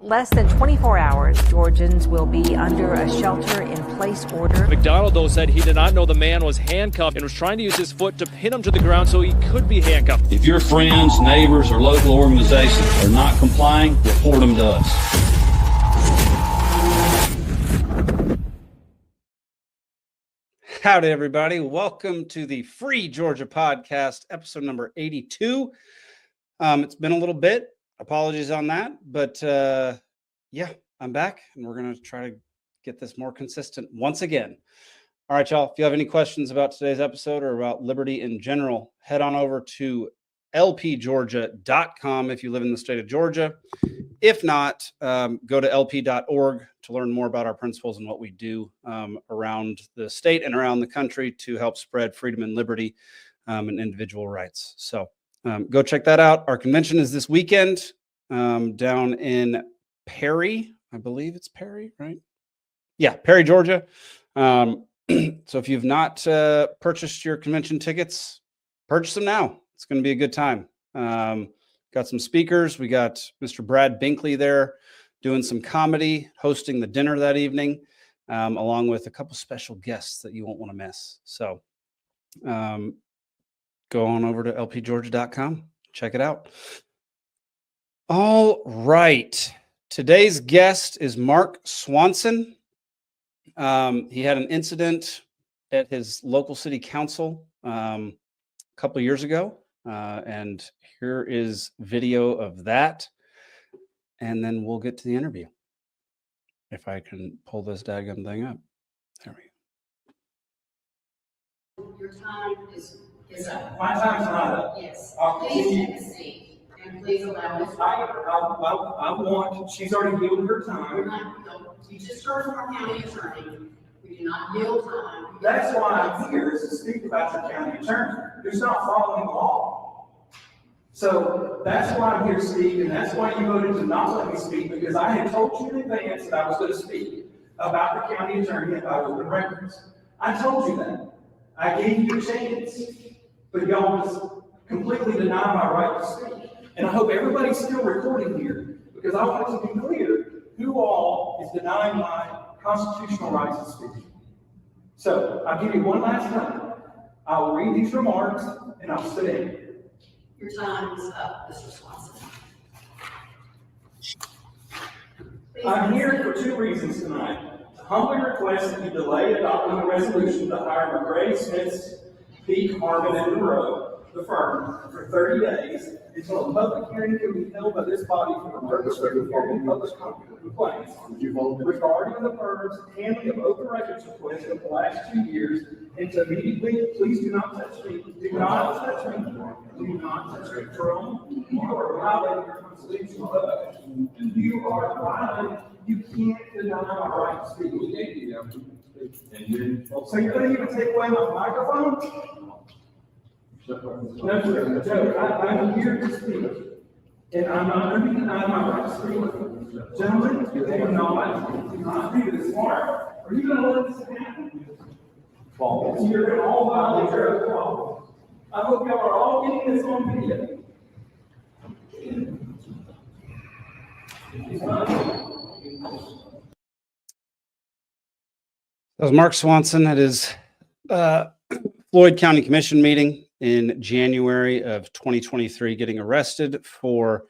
Less than 24 hours, Georgians will be under a shelter-in-place order. McDonald, though, said he did not know the man was handcuffed and was trying to use his foot to pin him to the ground so he could be handcuffed. If your friends, neighbors, or local organizations are not complying, report them to us. Howdy, everybody. Welcome to the Free Georgia Podcast, episode number 82. It's been a little bit. Apologies on that. But yeah, I'm back, and we're going to try to get this more consistent once again. All right, y'all. If you have any questions about today's episode or about liberty in general, head on over to lpgeorgia.com if you live in the state of Georgia. If not, go to lp.org to learn more about our principles and what we do around the state and around the country to help spread freedom and liberty and individual rights. So go check that out. Our convention is this weekend down in Perry. I believe it's Perry, right? Yeah, Perry, Georgia. So if you've not purchased your convention tickets, purchase them now. It's going to be a good time. Got some speakers. We got Mr. Brad Binkley there doing some comedy, hosting the dinner that evening, along with a couple special guests that you won't want to miss. So go on over to lpgeorgia.com. Check it out. All right. Today's guest is Mark Swanson. He had an incident at his local city council a couple of years ago. And here is video of that. And then we'll get to the interview. If I can pull this daggum thing up. There we go. Your time is up. My time's not up. Yes. Please Please take a seat. And please allow us. I want, she's already yielded her time. You just heard from our county attorney. We do not yield time. That's why I'm here, is to speak about your county attorney, who's not following the law. So that's why I'm here to speak, and that's why you voted to not let me speak, because I had told you in advance that I was going to speak about the county attorney about open records. I told you that. I gave you a chance, but y'all just completely denied my right to speak. And I hope everybody's still recording here, because I want it to be clear who all is denying my constitutional rights to speak. So I'll give you one last time. I'll read these remarks and I'll sit in. Your time is up, Mr. Swanson. I'm here for two reasons tonight. To humbly request that you delay adopting a resolution to hire McRae, Smith, Peak, Harmon, and Monroe, the firm, for 30 days until a public hearing can be held by this body for the purpose of reporting public complaints regarding the firm's handling of open records requests of the last 2 years, and to immediately, please do not touch me, do not touch me, do not touch me, Jerome. You are violating your constitutional right. You are violating, you can't deny my right to speak. So you're going to even take away my microphone? No, sir. Joe, I'm here to speak, and I'm not going to be denied my right to speak. Gentlemen, do not do this. Mark, are you going to let this happen? So you're going to all violate your own law. I hope y'all are all getting this on video. That was Mark Swanson at his Floyd County Commission meeting in January of 2023, getting arrested for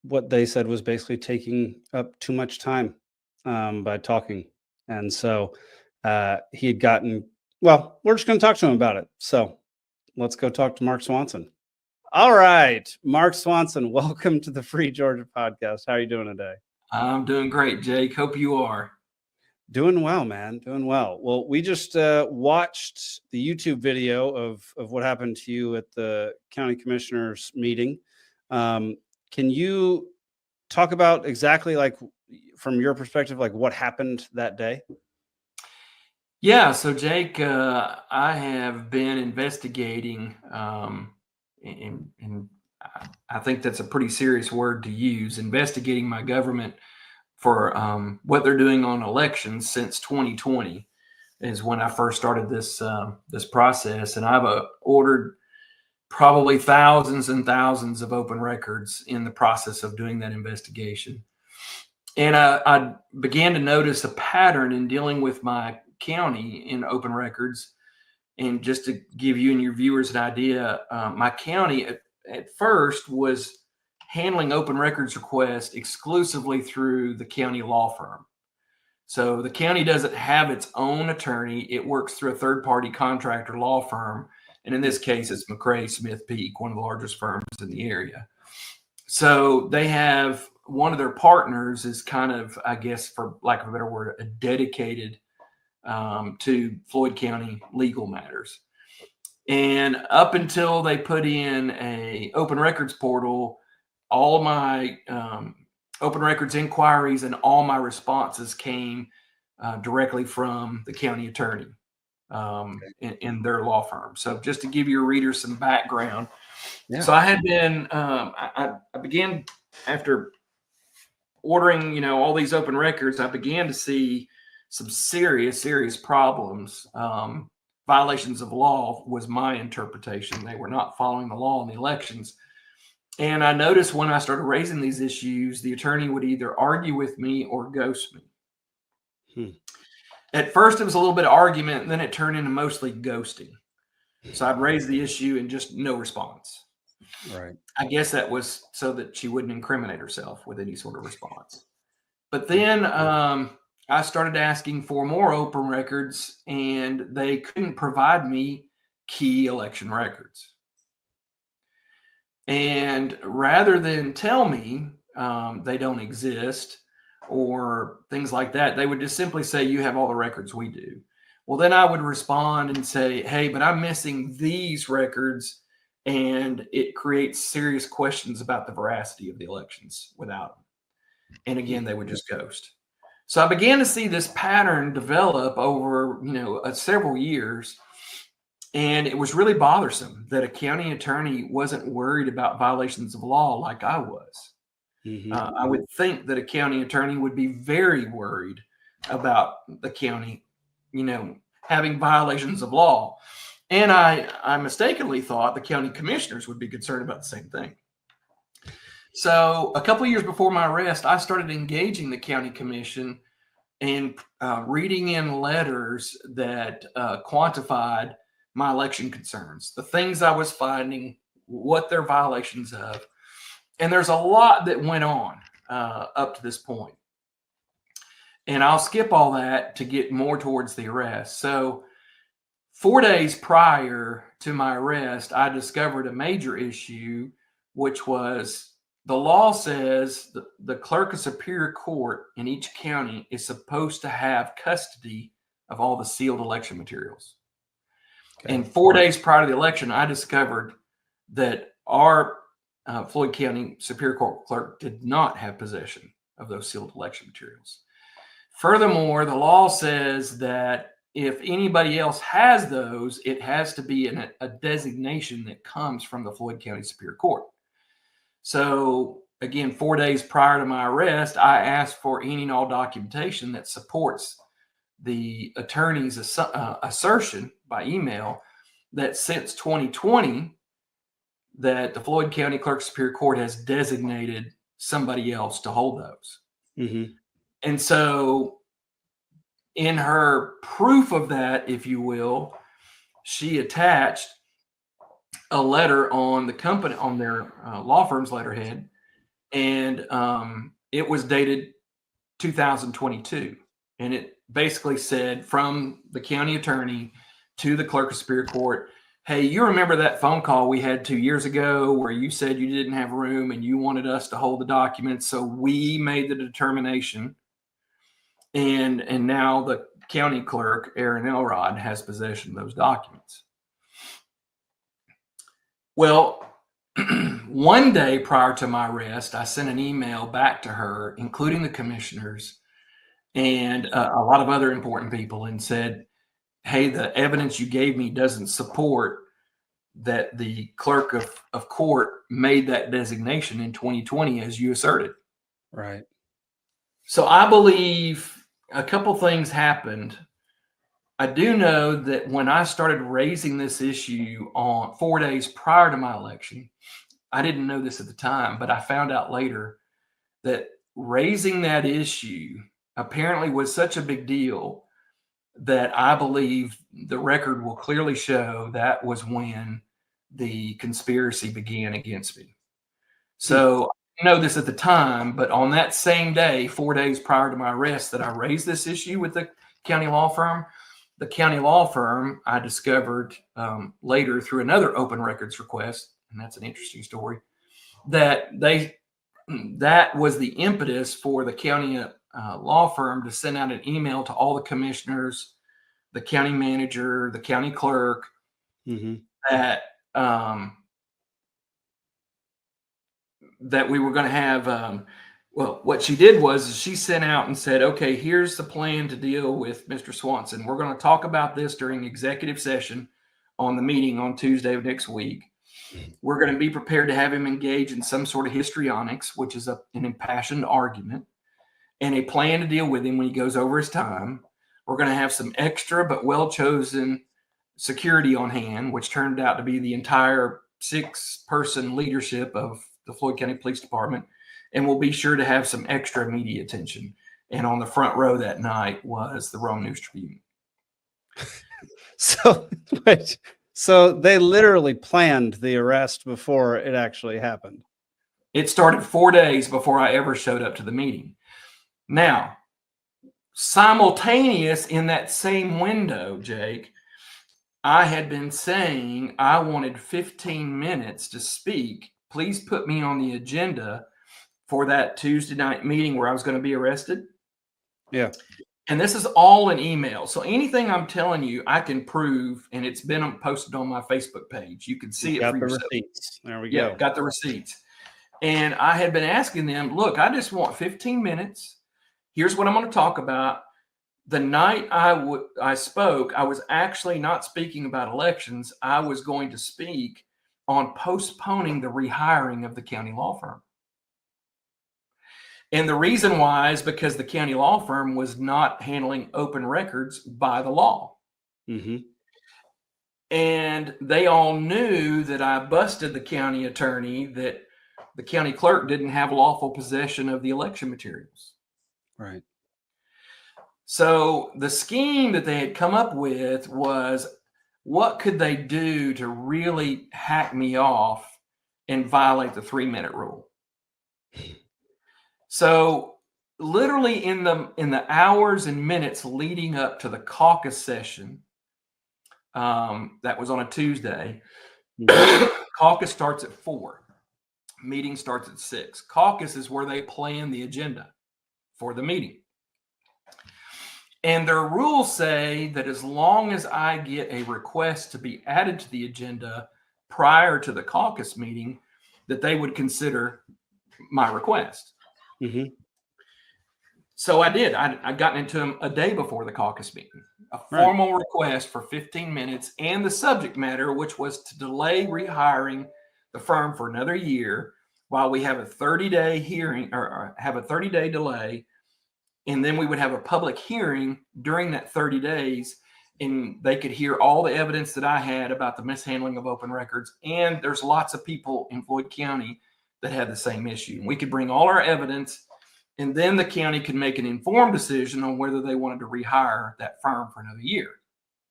what they said was basically taking up too much time by talking. And so he had gotten, well, we're just going to talk to him about it. So let's go talk to Mark Swanson. All right, Mark Swanson, welcome to the Free Georgia Podcast. How are you doing today? I'm doing great, Jake. Hope you are. Doing well, man. Doing well. Well, we just watched the YouTube video of what happened to you at the county commissioners meeting. Can you talk about exactly, like, from your perspective, like what happened that day? Yeah. So, Jake, I have been investigating, and I think that's a pretty serious word to use, investigating my government for what they're doing on elections since 2020 is when I first started this this process. And I've ordered probably thousands and thousands of open records in the process of doing that investigation. And I began to notice a pattern in dealing with my county in open records. And just to give you and your viewers an idea, my county at first was handling open records requests exclusively through the county law firm. So the county doesn't have its own attorney. It works through a third-party contractor law firm. And in this case, it's McRae Smith Peak, one of the largest firms in the area. So they have one of their partners is kind of, I guess, for lack of a better word, a dedicated to Floyd County legal matters. And up until they put in a open records portal, all of my open records inquiries and all my responses came directly from the county attorney in their law firm. So just to give your readers some background. Yeah. So I had been, I began after ordering, all these open records, I began to see some serious problems. Violations of law was my interpretation. They were not following the law in the elections. And I noticed when I started raising these issues, the attorney would either argue with me or ghost me. At first, it was a little bit of argument, and then it turned into mostly ghosting. So I'd raise the issue and just no response. Right. I guess that was so that she wouldn't incriminate herself with any sort of response. But then I started asking for more open records, and they couldn't provide me key election records. And rather than tell me they don't exist or things like that, they would just simply say, you have all the records we do. Well, then I would respond and say, hey, but I'm missing these records, and it creates serious questions about the veracity of the elections without them. And again, they would just ghost. So I began to see this pattern develop over, several years. And it was really bothersome that a county attorney wasn't worried about violations of law like I was. I would think that a county attorney would be very worried about the county, having violations of law. And I mistakenly thought the county commissioners would be concerned about the same thing. So a couple of years before my arrest, I started engaging the county commission and reading in letters that quantified my election concerns, the things I was finding, what they're violations of. And there's a lot that went on up to this point. And I'll skip all that to get more towards the arrest. So 4 days prior to my arrest, I discovered a major issue, which was the law says the clerk of superior court in each county is supposed to have custody of all the sealed election materials. Okay. And 4 days prior to the election, I discovered that our Floyd County Superior Court clerk did not have possession of those sealed election materials. Furthermore, the law says that if anybody else has those, it has to be a designation that comes from the Floyd County Superior Court. So again, 4 days prior to my arrest, I asked for any and all documentation that supports the attorney's assertion by email that since 2020, that the Floyd County Clerk Superior Court has designated somebody else to hold those. And so in her proof of that, if you will, she attached a letter on the company, on their law firm's letterhead, and it was dated 2022. And it basically said from the county attorney to the clerk of superior court, hey, you remember that phone call we had 2 years ago where you said you didn't have room and you wanted us to hold the documents, so we made the determination, and now the county clerk, Aaron Elrod, has possession of those documents. Well, 1 day prior to my arrest, I sent an email back to her, including the commissioners and a lot of other important people, and said, hey, the evidence you gave me doesn't support that the clerk of court made that designation in 2020 as you asserted. Right. So I believe a couple things happened I do know that when I started raising this issue on 4 days prior to my election, I didn't know this at the time, but I found out later that raising that issue apparently was such a big deal that I believe the record will clearly show that was when the conspiracy began against me. So I didn't know this at the time, but on that same day, 4 days prior to my arrest, that I raised this issue with the county law firm. The county law firm, I discovered later through another open records request, and that's an interesting story, that was the impetus for the county law firm to send out an email to all the commissioners, the county manager, the county clerk, that that we were going to have. Well, what she did was she sent out and said, okay, here's the plan to deal with Mr. Swanson. We're going to talk about this during executive session on the meeting on Tuesday of next week. We're going to be prepared to have him engage in some sort of histrionics, which is an impassioned argument, and a plan to deal with him when he goes over his time. We're going to have some extra but well-chosen security on hand, which turned out to be the entire 6-person leadership of the Floyd County Police Department. And we'll be sure to have some extra media attention. And on the front row that night was the Rome News Tribune. So they literally planned the arrest before it actually happened. It started 4 days before I ever showed up to the meeting. Now, simultaneous in that same window, Jake, I had been saying I wanted 15 minutes to speak. Please put me on the agenda for that Tuesday night meeting where I was going to be arrested. Yeah. And this is all in email. So anything I'm telling you, I can prove, and it's been posted on my Facebook page. You can see it for yourself. Receipts. There we go. go. Got the receipts. And I had been asking them, look, I just want 15 minutes. Here's what I'm going to talk about. The night I spoke, I was actually not speaking about elections. I was going to speak on postponing the rehiring of the county law firm. And the reason why is because the county law firm was not handling open records by the law. And they all knew that I busted the county attorney, that the county clerk didn't have lawful possession of the election materials. Right. So the scheme that they had come up with was, what could they do to really hack me off and violate the 3-minute rule? So literally in the hours and minutes leading up to the caucus session, that was on a Tuesday, caucus starts at 4, meeting starts at 6. Caucus is where they plan the agenda for the meeting. And their rules say that as long as I get a request to be added to the agenda prior to the caucus meeting, that they would consider my request. So I did. I got into them a day before the caucus meeting, a formal request for 15 minutes and the subject matter, which was to delay rehiring the firm for another year while we have a 30-day hearing, or have a 30-day delay. And then we would have a public hearing during that 30 days, and they could hear all the evidence that I had about the mishandling of open records. And there's lots of people in Floyd County that had the same issue. And we could bring all our evidence, and then the county could make an informed decision on whether they wanted to rehire that firm for another year.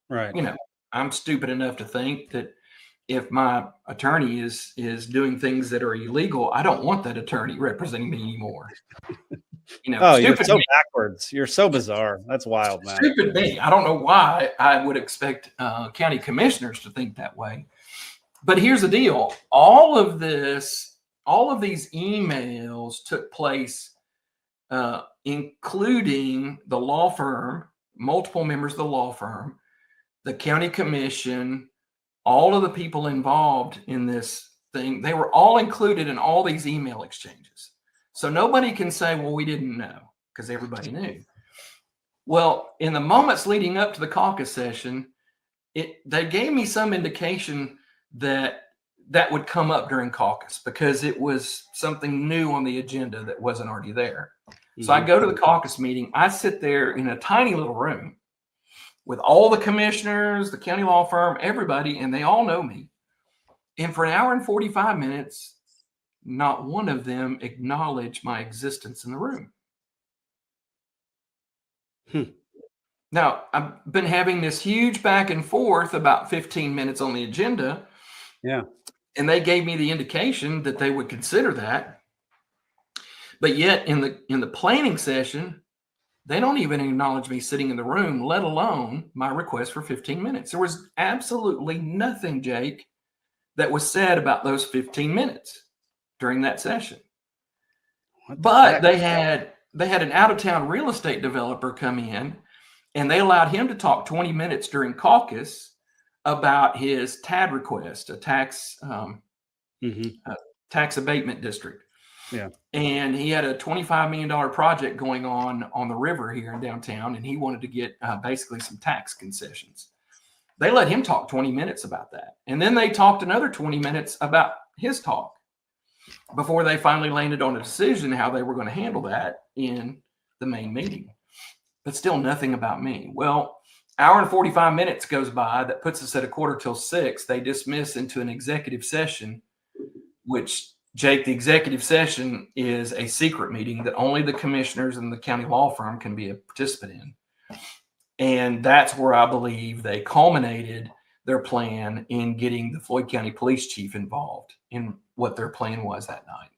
Right. You know, I'm stupid enough to think that if my attorney is doing things that are illegal, I don't want that attorney representing me anymore. You know, oh, you're so backwards. You're so bizarre. That's wild, man. Stupid me. I don't know why I would expect county commissioners to think that way. But here's the deal. All of these emails took place, including the law firm, multiple members of the law firm, the county commission, all of the people involved in this thing. They were all included in all these email exchanges. So nobody can say, well, we didn't know, because everybody knew. Well, in the moments leading up to the caucus session, they gave me some indication that would come up during caucus, because it was something new on the agenda that wasn't already there. So I go to the caucus meeting. I sit there in a tiny little room, with all the commissioners, the county law firm, everybody, and they all know me. And for an hour and 45 minutes, not one of them acknowledged my existence in the room. Now, I've been having this huge back and forth about 15 minutes on the agenda. Yeah. And they gave me the indication that they would consider that. But yet in the planning session, they don't even acknowledge me sitting in the room, let alone my request for 15 minutes. There was absolutely nothing, Jake, that was said about those 15 minutes during that session. But they had an out-of-town real estate developer come in, and they allowed him to talk 20 minutes during caucus about his TAD request, a tax abatement district. Yeah. And he had a $25 million project going on the river here in downtown, and he wanted to get basically some tax concessions. They let him talk 20 minutes about that. And then they talked another 20 minutes about his talk before they finally landed on a decision how they were going to handle that in the main meeting. But still nothing about me. Well, hour and 45 minutes goes by. That puts us at 5:45. They dismiss into an executive session, which, Jake, the executive session is a secret meeting that only the commissioners and the county law firm can be a participant in. And that's where I believe they culminated their plan in getting the Floyd County Police Chief involved in what their plan was that night.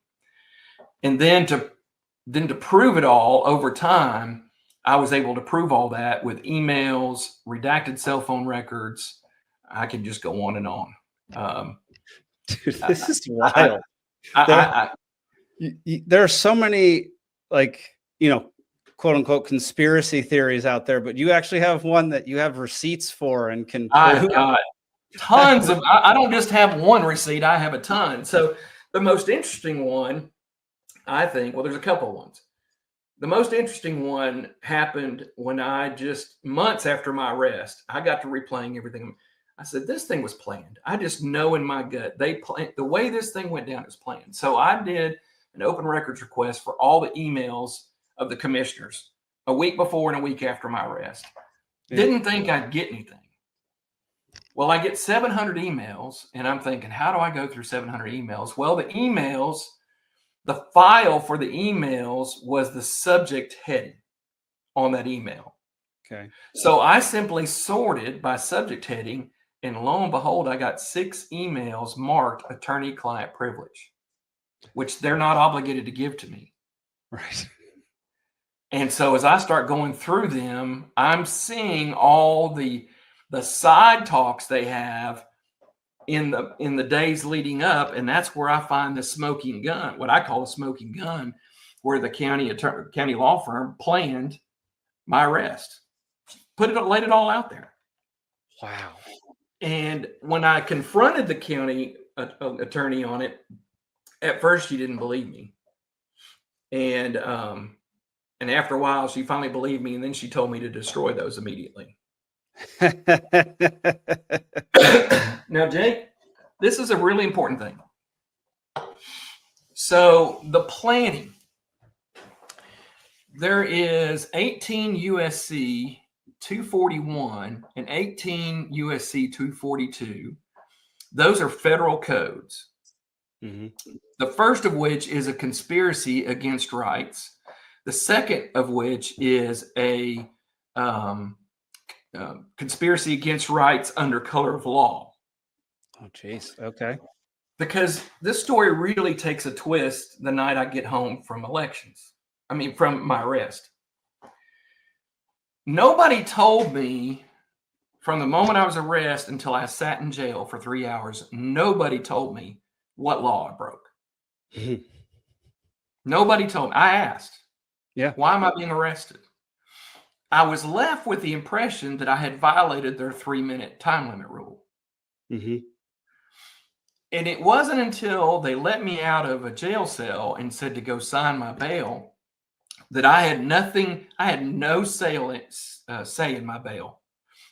And then to prove it all over time, I was able to prove all that with emails, redacted cell phone records. I can just go on and on. Dude, this is wild. There are so many, like, quote unquote conspiracy theories out there, but you actually have one that you have receipts for and can. I've got tons of. I don't just have one receipt. I have a ton. So the most interesting one, I think. Well, there's a couple of ones. The most interesting one happened when months after my arrest, I got to replaying everything. I said, this thing was planned. I just know in my gut, they planned the way this thing went down is planned. So I did an open records request for all the emails of the commissioners a week before and a week after my arrest. Yeah. Didn't think I'd get anything. Well, I get 700 emails and I'm thinking, how do I go through 700 emails? Well, the file for the emails was the subject heading on that email. Okay. So I simply sorted by subject heading, and lo and behold, I got 6 emails marked attorney-client privilege, which they're not obligated to give to me. Right. And so as I start going through them, I'm seeing all the side talks they have in the days leading up, and that's where I find the smoking gun, what I call a smoking gun, where the county law firm planned my arrest, laid it all out there. Wow. And when I confronted the county attorney on it, at first she didn't believe me, and after a while she finally believed me, and then she told me to destroy those immediately. Now, Jake, this is a really important thing. So the planning, there is 18 USC 241 and 18 USC 242. Those are federal codes. Mm-hmm. The first of which is a conspiracy against rights. The second of which is a conspiracy against rights under color of law. Oh, geez. Okay. Because this story really takes a twist the night I get home from from my arrest. Nobody told me from the moment I was arrested until I sat in jail for 3 hours, nobody told me what law I broke. Nobody told me. I asked, why am I being arrested? I was left with the impression that I had violated their 3-minute time limit rule. Mm-hmm. And it wasn't until they let me out of a jail cell and said to go sign my bail that I had no say in my bail.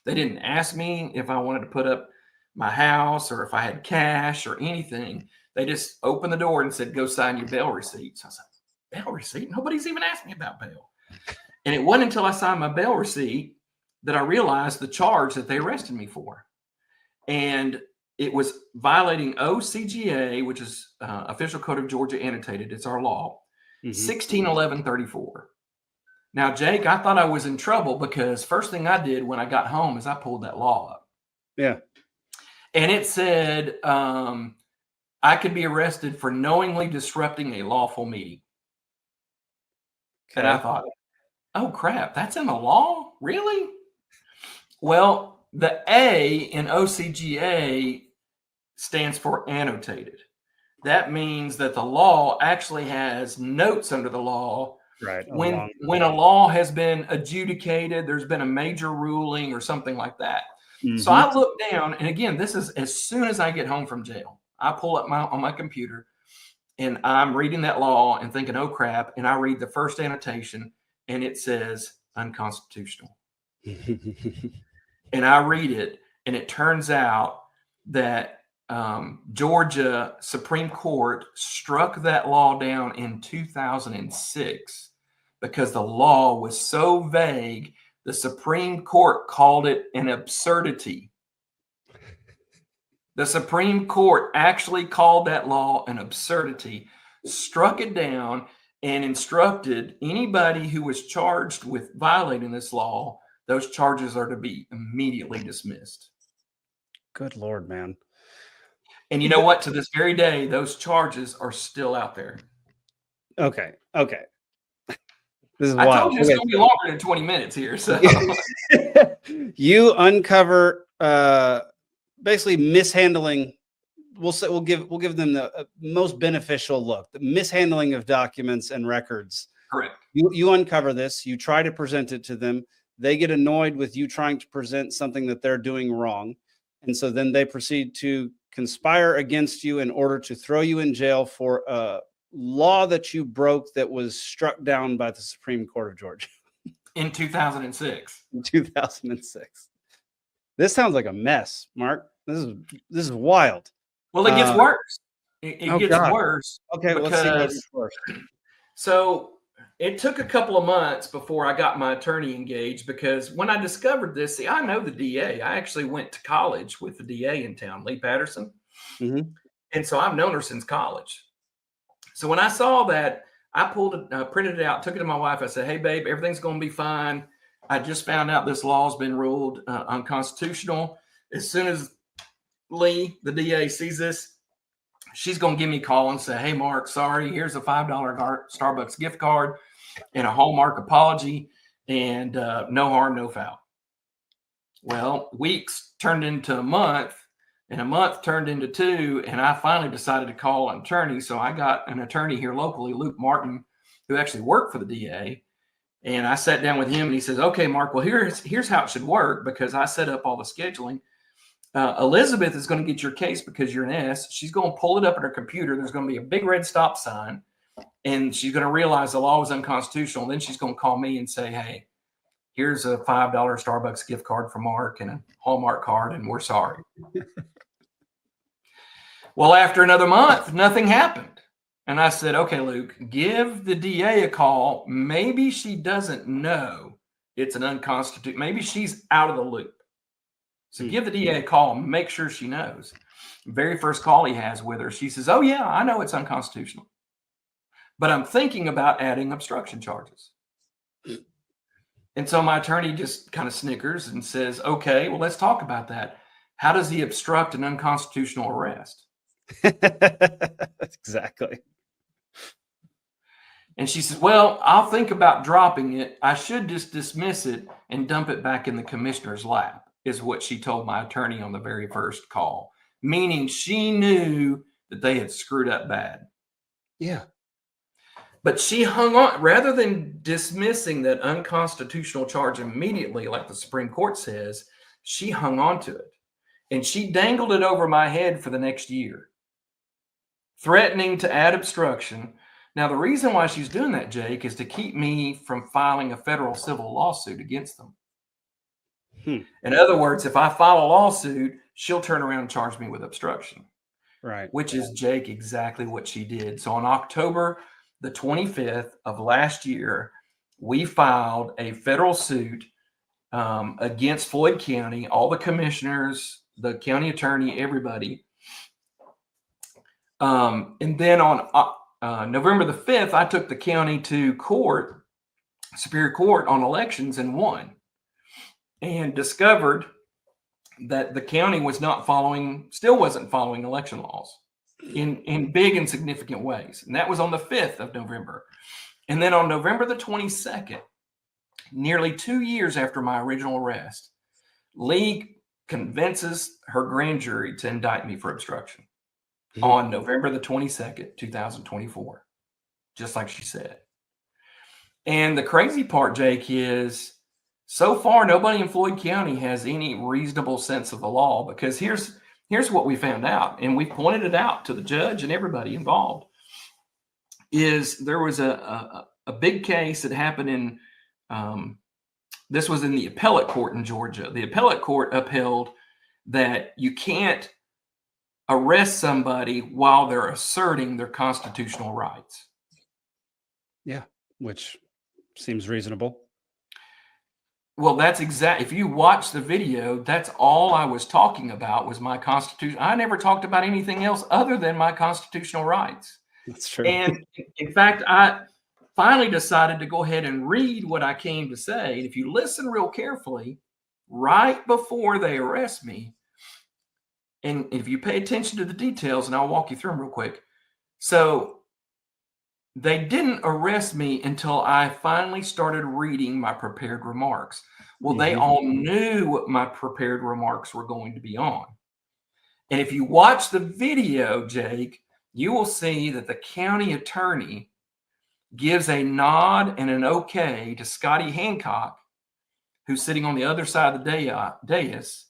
They didn't ask me if I wanted to put up my house or if I had cash or anything. They just opened the door and said, go sign your bail receipt. So I said, bail receipt? Nobody's even asked me about bail. And it wasn't until I signed my bail receipt that I realized the charge that they arrested me for. And it was violating OCGA, which is Official Code of Georgia Annotated. It's our law, 161134. Now, Jake, I thought I was in trouble because first thing I did when I got home is I pulled that law up. Yeah. And it said I could be arrested for knowingly disrupting a lawful meeting. Okay. And I thought, oh, crap, that's in the law? Really? Well, the A in OCGA stands for annotated. That means that the law actually has notes under the law. Right. When a law has been adjudicated, there's been a major ruling or something like that. So I look down, and again, this is as soon as I get home from jail. I pull up on my computer, and I'm reading that law and thinking, oh, crap. And I read the first annotation, and it says unconstitutional. And I read it, and it turns out that Georgia Supreme Court struck that law down in 2006 because the law was so vague. The Supreme Court called it an absurdity. The Supreme Court actually called that law an absurdity, struck it down, and instructed anybody who was charged with violating this law, those charges are to be immediately dismissed. Good Lord, man. And you know what? To this very day, those charges are still out there. Okay. This is I wild. told you it's going to be longer than 20 minutes here. So you uncover basically mishandling. We'll give them the most beneficial look. The mishandling of documents and records. Correct. You uncover this. You try to present it to them. They get annoyed with you trying to present something that they're doing wrong, and so then they proceed to conspire against you in order to throw you in jail for a law that you broke that was struck down by the Supreme Court of Georgia in 2006. In 2006. This sounds like a mess, Mark. This is wild. Well, it gets worse. It gets worse. Okay, let's see what gets worse. So it took a couple of months before I got my attorney engaged, because when I discovered this, see, I know the DA. I actually went to college with the DA in town, Lee Patterson. And so I've known her since college. So when I saw that, I printed it out, took it to my wife. I said, hey, babe, everything's going to be fine. I just found out this law has been ruled unconstitutional. As soon as Lee, the DA, sees this, she's going to give me a call and say, hey, Mark, sorry, here's a $5 Starbucks gift card and a Hallmark apology, and no harm, no foul. Well, weeks turned into a month, and a month turned into 2, and I finally decided to call an attorney. So I got an attorney here locally, Luke Martin, who actually worked for the DA. And I sat down with him, and he says, okay, Mark, well, here's how it should work, because I set up all the scheduling. Elizabeth is going to get your case because you're an S. She's going to pull it up on her computer. There's going to be a big red stop sign, and she's going to realize the law is unconstitutional. Then she's going to call me and say, hey, here's a $5 Starbucks gift card for Mark and a Hallmark card, and we're sorry. Well, after another month, nothing happened. And I said, okay, Luke, give the DA a call. Maybe she doesn't know it's an unconstitutional. Maybe she's out of the loop. So give the DA a call and make sure she knows. Very first call he has with her, she says, oh, yeah, I know it's unconstitutional, but I'm thinking about adding obstruction charges. And so my attorney just kind of snickers and says, okay, well, let's talk about that. How does he obstruct an unconstitutional arrest? Exactly. And she says, well, I'll think about dropping it. I should just dismiss it and dump it back in the commissioner's lap, is what she told my attorney on the very first call, meaning she knew that they had screwed up bad. Yeah. But she hung on, rather than dismissing that unconstitutional charge immediately, like the Supreme Court says, she hung on to it. And she dangled it over my head for the next year, threatening to add obstruction. Now, the reason why she's doing that, Jake, is to keep me from filing a federal civil lawsuit against them. In other words, if I file a lawsuit, she'll turn around and charge me with obstruction. Right. Which is, Jake, exactly what she did. So on October the 25th of last year, we filed a federal suit against Floyd County, all the commissioners, the county attorney, everybody. And then on November the 5th, I took the county to court, Superior Court, on elections and won, and discovered that the county was still wasn't following election laws in big and significant ways. And that was on the 5th of November. And then on November the 22nd, nearly 2 years after my original arrest, Lee convinces her grand jury to indict me for obstruction on November the 22nd, 2024, just like she said. And the crazy part, Jake, is so far nobody in Floyd County has any reasonable sense of the law, because here's what we found out, and we pointed it out to the judge and everybody involved, is there was a big case that happened in, this was in the appellate court in Georgia. The appellate court upheld that you can't arrest somebody while they're asserting their constitutional rights. Yeah, which seems reasonable. Well, that's if you watch the video, that's all I was talking about was my constitution. I never talked about anything else other than my constitutional rights. That's true. And in fact, I finally decided to go ahead and read what I came to say. And if you listen real carefully, right before they arrest me, and if you pay attention to the details, and I'll walk you through them real quick. So they didn't arrest me until I finally started reading my prepared remarks. Well, they all knew what my prepared remarks were going to be on. And if you watch the video, Jake, you will see that the county attorney gives a nod and an okay to Scotty Hancock, who's sitting on the other side of the dais.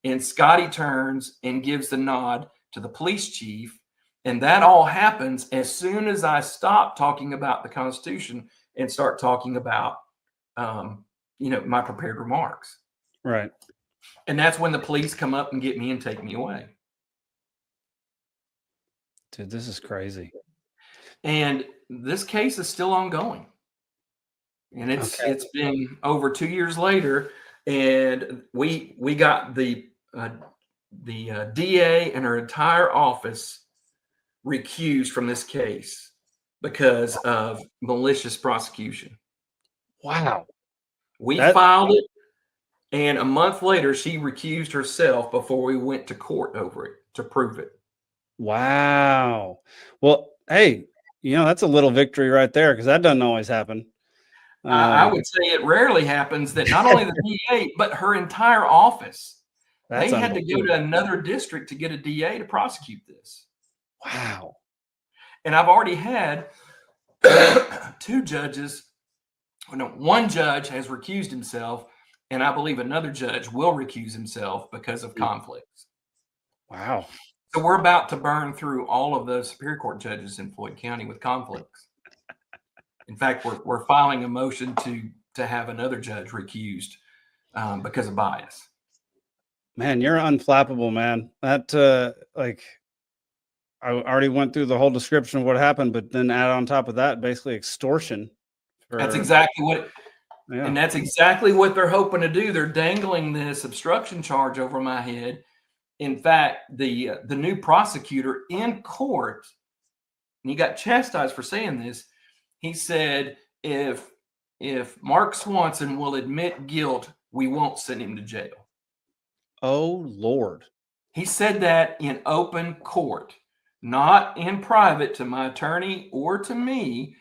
And Scotty turns and gives the nod to the police chief. And that all happens as soon as I stop talking about the Constitution and start talking about, my prepared remarks. Right. And that's when the police come up and get me and take me away. Dude, this is crazy. And this case is still ongoing. And it's been over 2 years later, and we got the DA and her entire office recused from this case because of malicious prosecution. Wow. We filed it, and a month later, she recused herself before we went to court over it to prove it. Wow. Well, hey, that's a little victory right there, because that doesn't always happen. I would say it rarely happens that not only the DA, but her entire office. They had to go to another district to get a DA to prosecute this. Wow. And I've already had two judges. No, one judge has recused himself, and I believe another judge will recuse himself because of conflicts. Wow. So we're about to burn through all of those Superior Court judges in Floyd County with conflicts. In fact, we're filing a motion to have another judge recused because of bias. Man, you're unflappable, man. That I already went through the whole description of what happened, but then add on top of that, basically extortion. That's exactly what, and that's exactly what they're hoping to do. They're dangling this obstruction charge over my head. In fact, the new prosecutor in court, and he got chastised for saying this. He said, if Mark Swanson will admit guilt, we won't send him to jail. Oh, Lord. He said that in open court, not in private to my attorney or to me.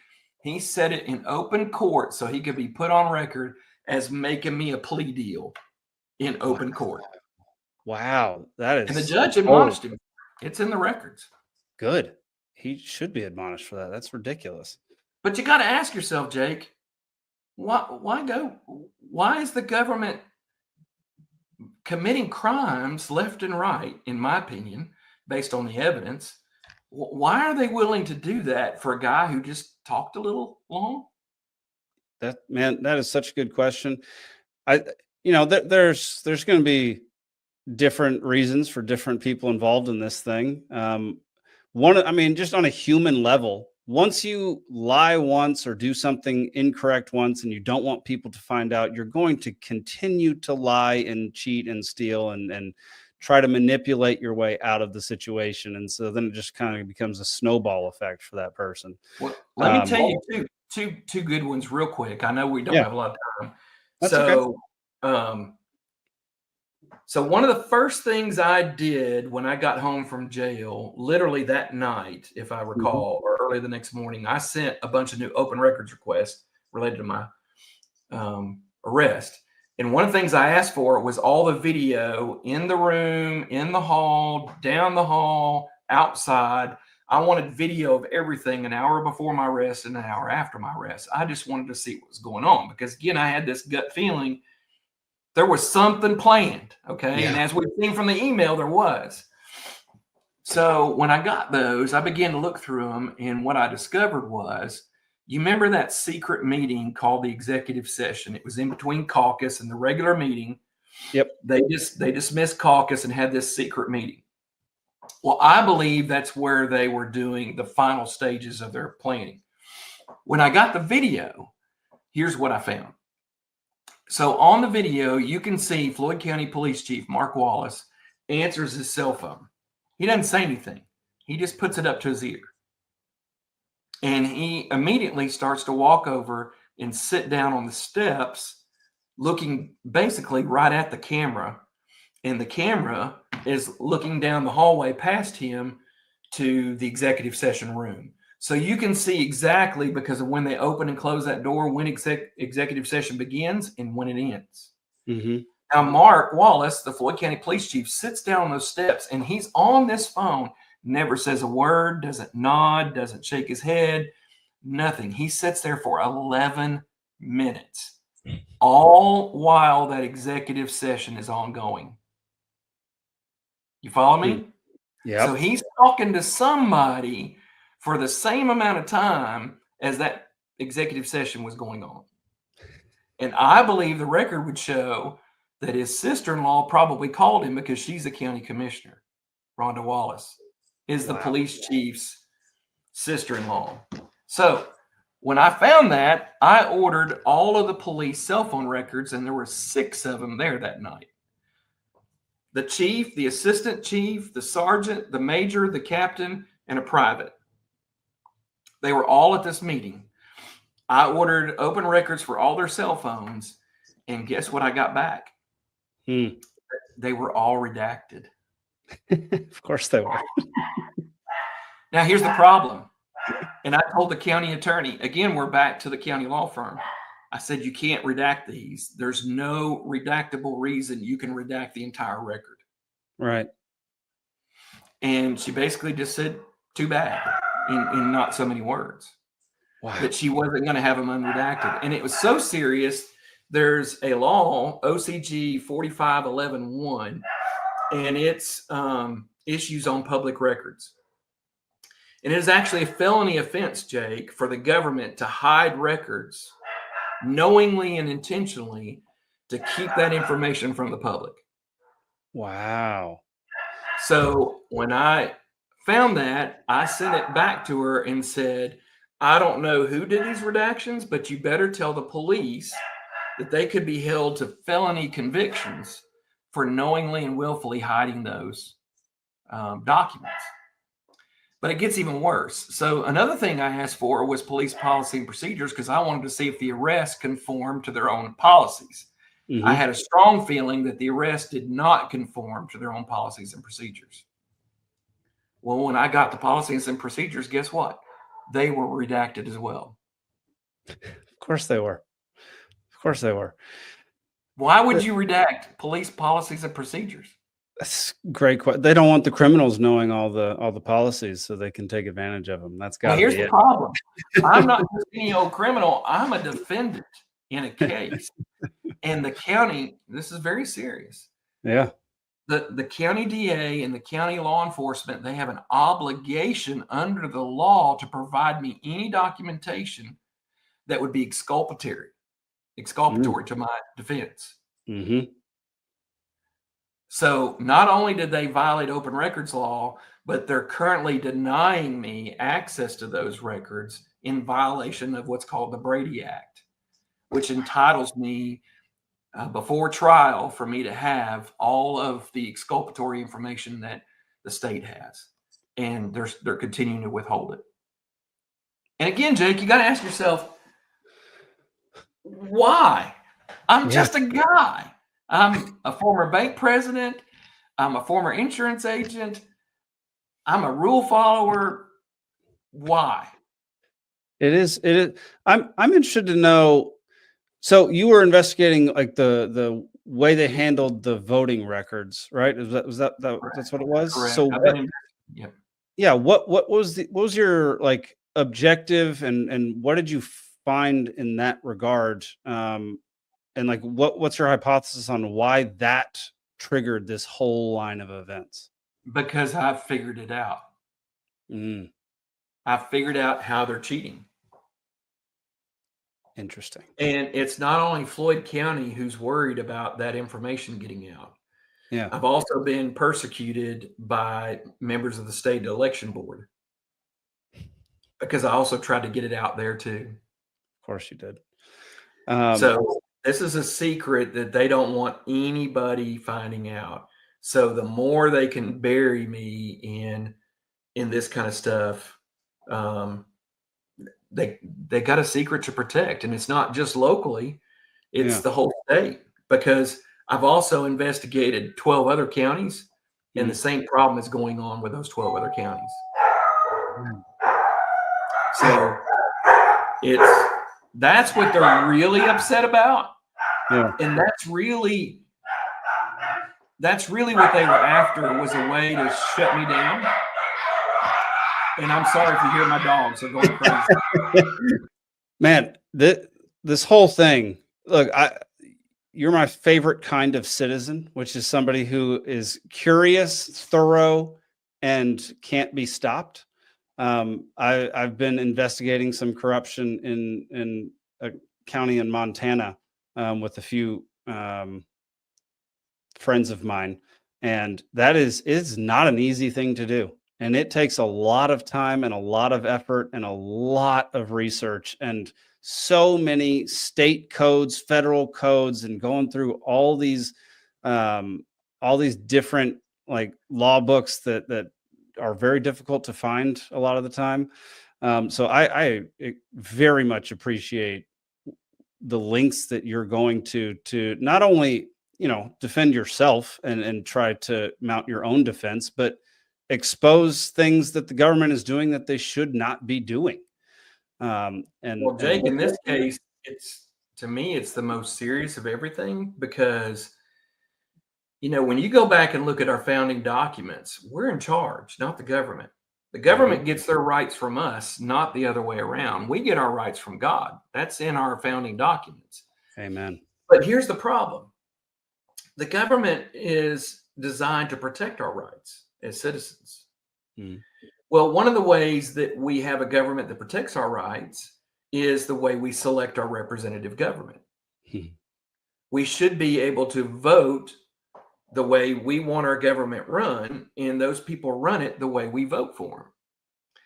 He said it in open court so he could be put on record as making me a plea deal in open court. Wow. That is. And the judge admonished him. It's in the records. Good. He should be admonished for that. That's ridiculous. But you got to ask yourself, Jake, why is the government committing crimes left and right, in my opinion, based on the evidence? Why are they willing to do that for a guy who just talked a little long? That is such a good question. There's going to be different reasons for different people involved in this thing. Just on a human level, once you lie once or do something incorrect once and you don't want people to find out, you're going to continue to lie and cheat and steal and try to manipulate your way out of the situation. And so then it just kind of becomes a snowball effect for that person. Well, let me tell you two good ones real quick. I know we don't have a lot of time. That's so, okay. So one of the first things I did when I got home from jail, literally that night, if I recall, or early the next morning, I sent a bunch of new open records requests related to my arrest. And one of the things I asked for was all the video in the room, in the hall, down the hall, outside. I wanted video of everything an hour before my arrest and an hour after my arrest. I just wanted to see what was going on because, again, I had this gut feeling there was something planned, okay? Yeah. And as we've seen from the email, there was. So when I got those, I began to look through them, and what I discovered was, you remember that secret meeting called the executive session? It was in between caucus and the regular meeting. Yep. They dismissed caucus and had this secret meeting. Well, I believe that's where they were doing the final stages of their planning. When I got the video, here's what I found. So on the video, you can see Floyd County Police Chief Mark Wallace answers his cell phone. He doesn't say anything. He just puts it up to his ear. And he immediately starts to walk over and sit down on the steps, looking basically right at the camera. And the camera is looking down the hallway past him to the executive session room. So you can see exactly, because of when they open and close that door, when executive session begins and when it ends. Mm-hmm. Now, Mark Wallace, the Floyd County Police Chief, sits down on those steps, and he's on this phone, never says a word, doesn't nod, doesn't shake his head, nothing. He sits there for 11 minutes, all while that executive session is ongoing. You follow me? Yeah. So he's talking to somebody for the same amount of time as that executive session was going on. And I believe the record would show that his sister-in-law probably called him because she's a county commissioner. Rhonda Wallace is the police chief's sister-in-law. So when I found that, I ordered all of the police cell phone records, and there were 6 of them there that night. The chief, the assistant chief, the sergeant, the major, the captain, and a private. They were all at this meeting. I ordered open records for all their cell phones, and guess what I got back? They were all redacted. Of course they were. Now, here's the problem. And I told the county attorney, again, we're back to the county law firm. I said, you can't redact these. There's no redactable reason you can redact the entire record. Right. And she basically just said, too bad, in not so many words. Wow. That she wasn't going to have them unredacted. And it was so serious, there's a law, OCG 4511-1, and it's issues on public records. And it is actually a felony offense, Jake, for the government to hide records knowingly and intentionally to keep that information from the public. Wow. So when I found that, I sent it back to her and said, I don't know who did these redactions, but you better tell the police that they could be held to felony convictions for knowingly and willfully hiding those documents. But it gets even worse. So another thing I asked for was police policy and procedures, because I wanted to see if the arrest conformed to their own policies. Mm-hmm. I had a strong feeling that the arrest did not conform to their own policies and procedures. Well, when I got the policies and procedures, guess what? They were redacted as well. Of course they were. Of course they were. Why would you redact police policies and procedures? That's great question. They don't want the criminals knowing all the policies so they can take advantage of them. That's got to be it. Here's the problem. I'm not just any old criminal. I'm a defendant in a case. And the county, this is very serious. Yeah. The county DA and the county law enforcement, they have an obligation under the law to provide me any documentation that would be exculpatory to my defense. Mm-hmm. So not only did they violate open records law, but they're currently denying me access to those records in violation of what's called the Brady Act, which entitles me before trial for me to have all of the exculpatory information that the state has. And they're continuing to withhold it. And again, Jake, you got to ask yourself, why? I'm just a guy. I'm a former bank president. I'm a former insurance agent. I'm a rule follower. Why? It is. I'm interested to know. So you were investigating like the way they handled the voting records, right? Was that that's what it was? Correct. So Yep. yeah, what was your like objective, and what did you find in that regard? And like what's your hypothesis on why that triggered this whole line of events? Because I've figured it out. I've figured out how they're cheating. Interesting. And it's not only Floyd County who's worried about that information getting out. Yeah. I've also been persecuted by members of the state election board because I also tried to get it out there too. Of course you did. So this is a secret that they don't want anybody finding out. So the more they can bury me in this kind of stuff, they got a secret to protect. And it's not just locally, it's the whole state, because I've also investigated 12 other counties and the same problem is going on with those 12 other counties. So that's what they're really upset about. Yeah. And that's really what they were after, was a way to shut me down. And I'm sorry if you hear my dogs, they're going crazy. Man, this whole thing, look, you're my favorite kind of citizen, which is somebody who is curious, thorough, and can't be stopped. I've been investigating some corruption in a county in Montana with a few friends of mine, and that is not an easy thing to do. And it takes a lot of time and a lot of effort and a lot of research and so many state codes, federal codes, and going through all these different like law books that are very difficult to find a lot of the time. So I very much appreciate the links that you're going to not only, defend yourself and try to mount your own defense, but expose things that the government is doing that they should not be doing. Well, Jake, in this case, to me, it's the most serious of everything, because, when you go back and look at our founding documents, we're in charge, not the government. The government gets their rights from us, not the other way around. We get our rights from God. That's in our founding documents. Amen. But here's the problem. The government is designed to protect our rights as citizens. Well, one of the ways that we have a government that protects our rights is the way we select our representative government. We should be able to vote the way we want our government run, and those people run it the way we vote for them.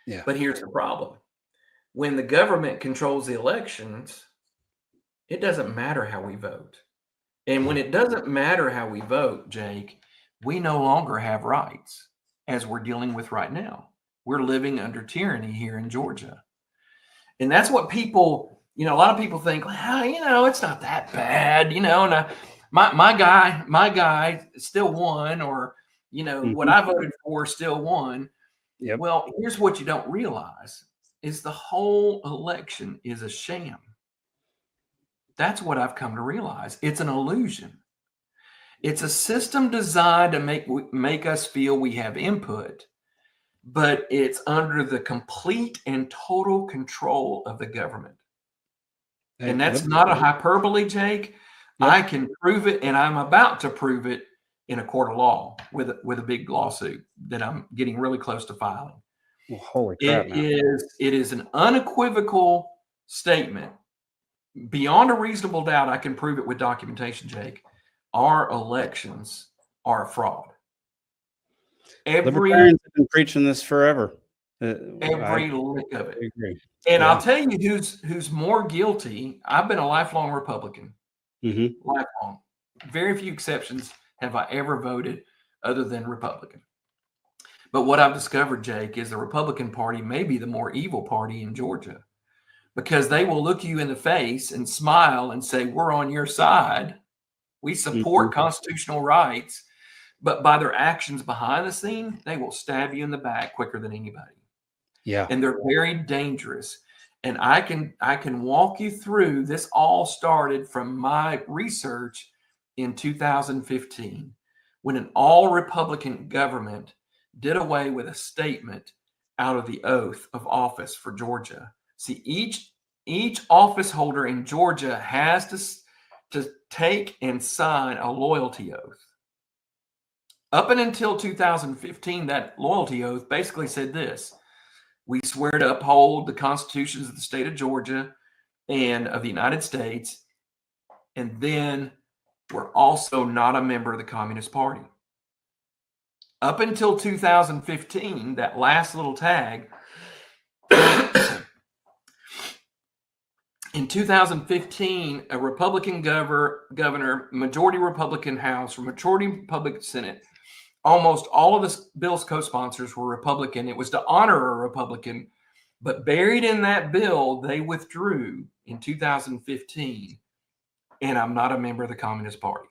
Yeah. But here's the problem. When the government controls the elections, it doesn't matter how we vote. And when it doesn't matter how we vote, Jake, we no longer have rights, as we're dealing with right now. We're living under tyranny here in Georgia. And that's what people, a lot of people think, well, it's not that bad, and my guy still won, or, what I voted for still won. Yep. Well, here's what you don't realize is the whole election is a sham. That's what I've come to realize. It's an illusion. It's a system designed to make us feel we have input, but it's under the complete and total control of the government. And that's not a hyperbole, Jake. Yep. I can prove it, and I'm about to prove it in a court of law with a big lawsuit that I'm getting really close to filing. Well, holy crap, It is an unequivocal statement. Beyond a reasonable doubt, I can prove it with documentation, Jake. Our elections are a fraud. Libertarians have been preaching this forever. Every lick of it. I agree. And Yeah. I'll tell you who's more guilty. I've been a lifelong Republican. Lifelong. Very few exceptions have I ever voted other than Republican. But what I've discovered, Jake, is the Republican Party may be the more evil party in Georgia, because they will look you in the face and smile and say, we're on your side. We support constitutional rights. But by their actions behind the scene, they will stab you in the back quicker than anybody. Yeah. And they're very dangerous. And I can walk you through. This all started from my research in 2015, when an all-Republican government did away with a statement out of the oath of office for Georgia. See, each office holder in Georgia has to take and sign a loyalty oath. Up and until 2015, that loyalty oath basically said this: we swear to uphold the constitutions of the state of Georgia and of the United States, and then we're also not a member of the Communist Party. Up until 2015, that last little tag, in 2015, a Republican governor, majority Republican House, majority Republican Senate, almost all of the bill's co-sponsors were Republican. It was to honor a Republican, but buried in that bill, they withdrew in 2015, and I'm not a member of the Communist Party.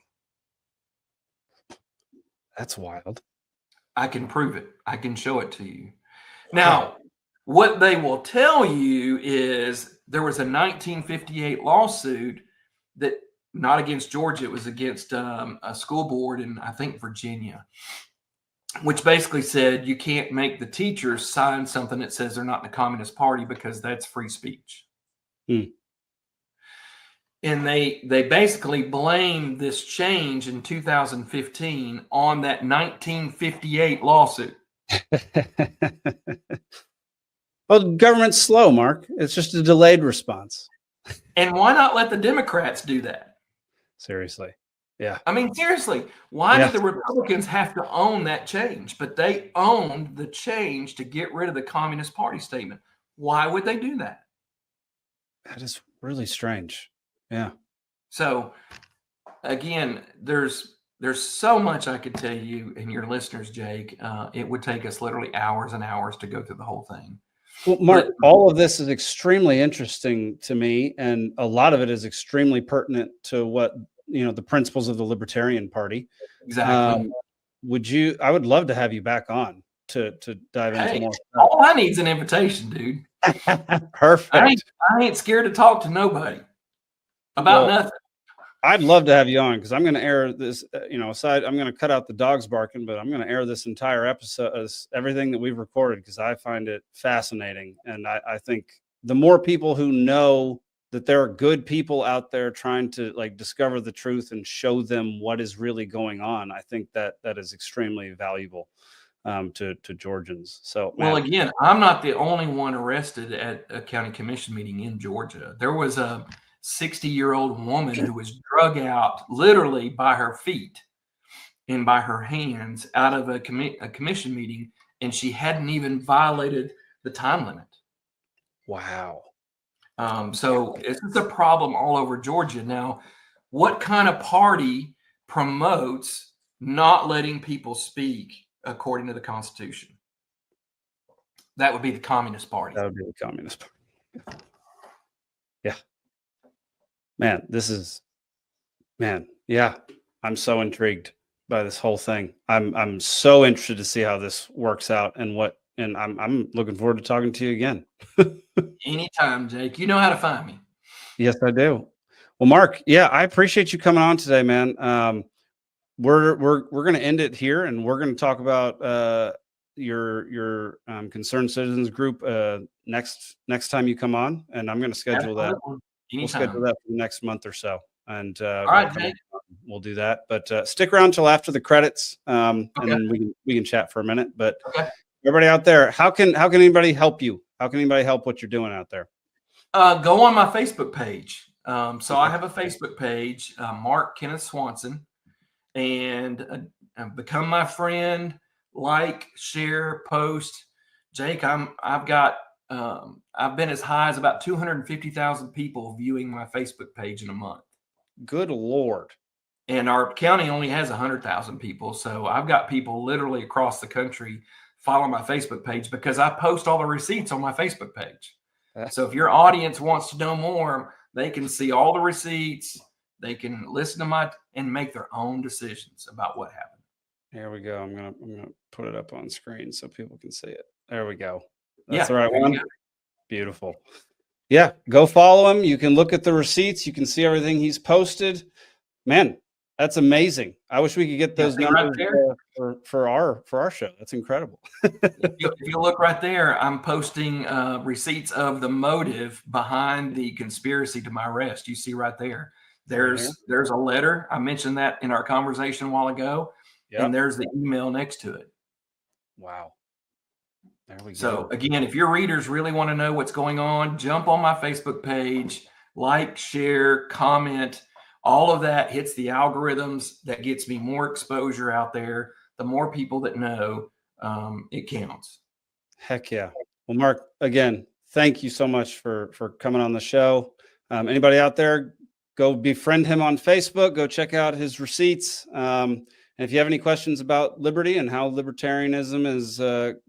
That's wild. I can prove it. I can show it to you. Now, what they will tell you is there was a 1958 lawsuit that, not against Georgia, it was against a school board in, I think, Virginia, which basically said you can't make the teachers sign something that says they're not in the Communist Party because that's free speech. And they basically blamed this change in 2015 on that 1958 lawsuit. Well, government's slow, Mark. It's just a delayed response. And why not let the Democrats do that? Seriously. Yeah. I mean, seriously, why did the Republicans have to own that change? But they owned the change to get rid of the Communist Party statement. Why would they do that? That is really strange. Yeah. So again, there's so much I could tell you and your listeners, Jake. It would take us literally hours and hours to go through the whole thing. Well, Mark, all of this is extremely interesting to me, and a lot of it is extremely pertinent to what, the principles of the Libertarian Party. Exactly. I would love to have you back on to dive into more stuff. All I need is an invitation, dude. Perfect. I ain't scared to talk to nobody about nothing. I'd love to have you on, because I'm going to air this, aside, I'm going to cut out the dogs barking, but I'm going to air this entire episode as everything that we've recorded, because I find it fascinating. And I think the more people who know that there are good people out there trying to discover the truth and show them what is really going on, I think that is extremely valuable to Georgians. So, well, again, I'm not the only one arrested at a county commission meeting in Georgia. There was a 60-year-old woman who was drug out literally by her feet and by her hands out of a commission meeting, and she hadn't even violated the time limit. Wow. So it's a problem all over Georgia. Now, what kind of party promotes not letting people speak according to the Constitution? That would be the Communist Party. That would be the Communist Party. Yeah. Man, yeah, I'm so intrigued by this whole thing. I'm so interested to see how this works out and I'm looking forward to talking to you again. Anytime, Jake. You know how to find me. Yes, I do. Well, Mark, yeah, I appreciate you coming on today, man. We're going to end it here, and we're going to talk about your concerned citizens group next time you come on, and I'm going to schedule that. We'll schedule that for the next month or so, and all right, we'll do that. But stick around till after the credits, and then we can chat for a minute. But everybody out there, how can anybody help you? How can anybody help what you're doing out there? Go on my Facebook page. So I have a Facebook page, Mark Kenneth Swanson, and become my friend. like, share, post. Jake, I've been as high as about 250,000 people viewing my Facebook page in a month. Good Lord. And our county only has 100,000 people. So I've got people literally across the country follow my Facebook page because I post all the receipts on my Facebook page. So if your audience wants to know more, they can see all the receipts. They can listen to and make their own decisions about what happened. Here we go. I'm gonna put it up on screen so people can see it. There we go. Yeah, That's the right there you one. go. Beautiful. Yeah, go follow him. You can look at the receipts. You can see everything he's posted. Man, that's amazing. I wish we could get those see right numbers there? for our show. That's incredible. If you look right there, I'm posting receipts of the motive behind the conspiracy to my arrest. You see right there. There's a letter. I mentioned that in our conversation a while ago. Yep. And there's the email next to it. Wow. There we go. So again, if your readers really want to know what's going on, jump on my Facebook page, like, share, comment. All of that hits the algorithms. That gets me more exposure out there. The more people that know, it counts. Heck yeah. Well, Mark, again, thank you so much for coming on the show. Anybody out there, go befriend him on Facebook. Go check out his receipts. And if you have any questions about liberty and how libertarianism is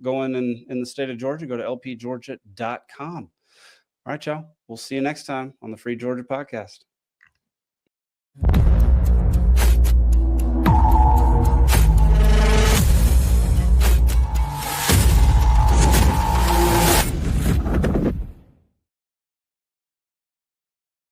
going in the state of Georgia, go to lpgeorgia.com. All right, y'all. We'll see you next time on the Free Georgia Podcast.